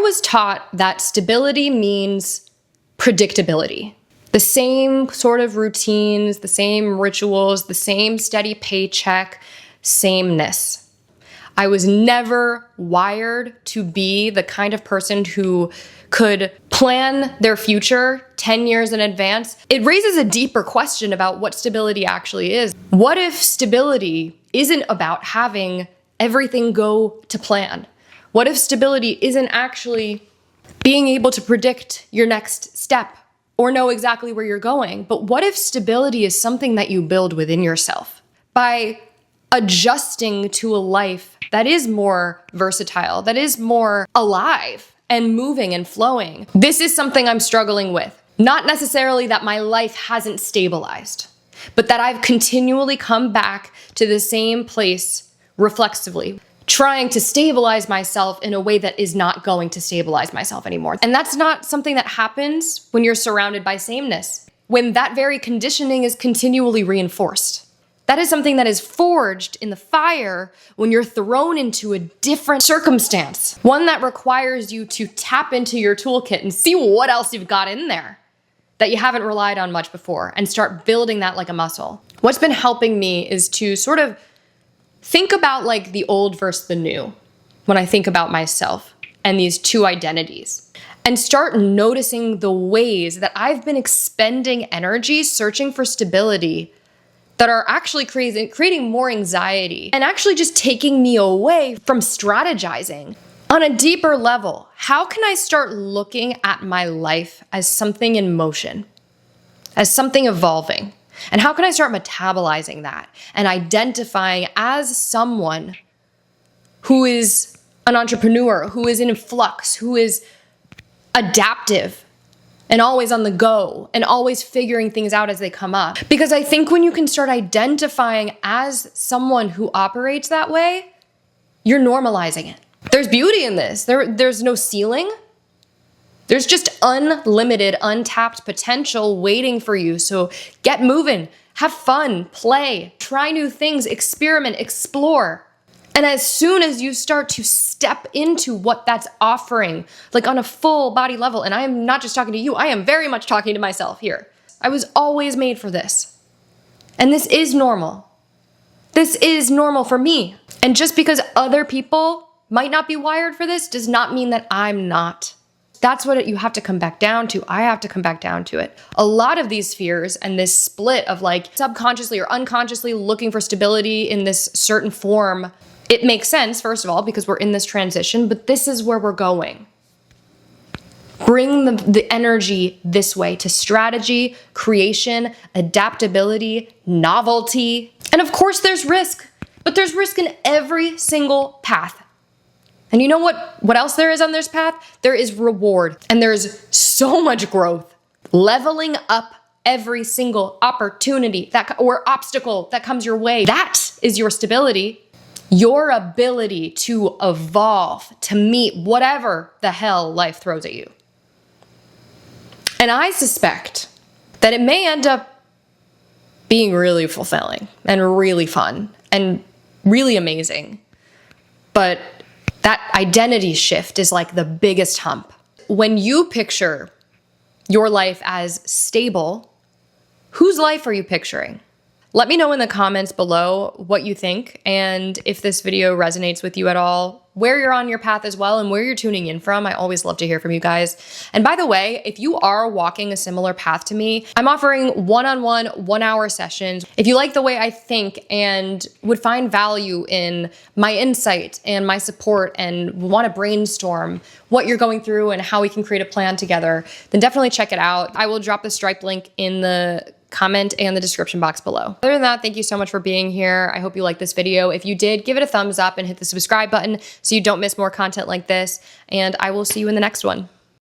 was taught that stability means predictability. The same sort of routines, the same rituals, the same steady paycheck, sameness. I was never wired to be the kind of person who could plan their future 10 years in advance. It raises a deeper question about what stability actually is. What if stability isn't about having everything go to plan? What if stability isn't actually being able to predict your next step or know exactly where you're going? But what if stability is something that you build within yourself by adjusting to a life that is more versatile, that is more alive and moving and flowing? This is something I'm struggling with. Not necessarily that my life hasn't stabilized, but that I've continually come back to the same place reflexively, trying to stabilize myself in a way that is not going to stabilize myself anymore. And that's not something that happens when you're surrounded by sameness, when that very conditioning is continually reinforced. That is something that is forged in the fire when you're thrown into a different circumstance, one that requires you to tap into your toolkit and see what else you've got in there that you haven't relied on much before, and start building that like a muscle. What's been helping me is to sort of think about like the old versus the new when I think about myself and these two identities, and start noticing the ways that I've been expending energy searching for stability that are actually creating more anxiety and actually just taking me away from strategizing. On a deeper level, how can I start looking at my life as something in motion, as something evolving? And how can I start metabolizing that and identifying as someone who is an entrepreneur, who is in flux, who is adaptive and always on the go and always figuring things out as they come up? Because I think when you can start identifying as someone who operates that way, you're normalizing it. There's beauty in this. There's no ceiling. There's just unlimited, untapped potential waiting for you. So get moving, have fun, play, try new things, experiment, explore. And as soon as you start to step into what that's offering, like on a full body level, and I am not just talking to you, I am very much talking to myself here. I was always made for this. And this is normal. This is normal for me. And just because other people might not be wired for this does not mean that I'm not. That's what you have to come back down to. I have to come back down to it. A lot of these fears and this split of like subconsciously or unconsciously looking for stability in this certain form, it makes sense, first of all, because we're in this transition, but this is where we're going. Bring the energy this way to strategy, creation, adaptability, novelty. And of course there's risk, but there's risk in every single path. And you know what else there is on this path? There is reward, and there's so much growth. Leveling up every single opportunity or obstacle that comes your way. That is your stability. Your ability to evolve, to meet whatever the hell life throws at you. And I suspect that it may end up being really fulfilling and really fun and really amazing. But that identity shift is like the biggest hump. When you picture your life as stable, whose life are you picturing? Let me know in the comments below what you think, and if this video resonates with you at all, where you're on your path as well and where you're tuning in from. I always love to hear from you guys. And by the way, if you are walking a similar path to me, I'm offering one-on-one 1-hour sessions. If you like the way I think and would find value in my insight and my support and want to brainstorm what you're going through and how we can create a plan together, then definitely check it out. I will drop the Stripe link in the comment and the description box below. Other than that, thank you so much for being here. I hope you liked this video. If you did, give it a thumbs up and hit the subscribe button so you don't miss more content like this. And I will see you in the next one.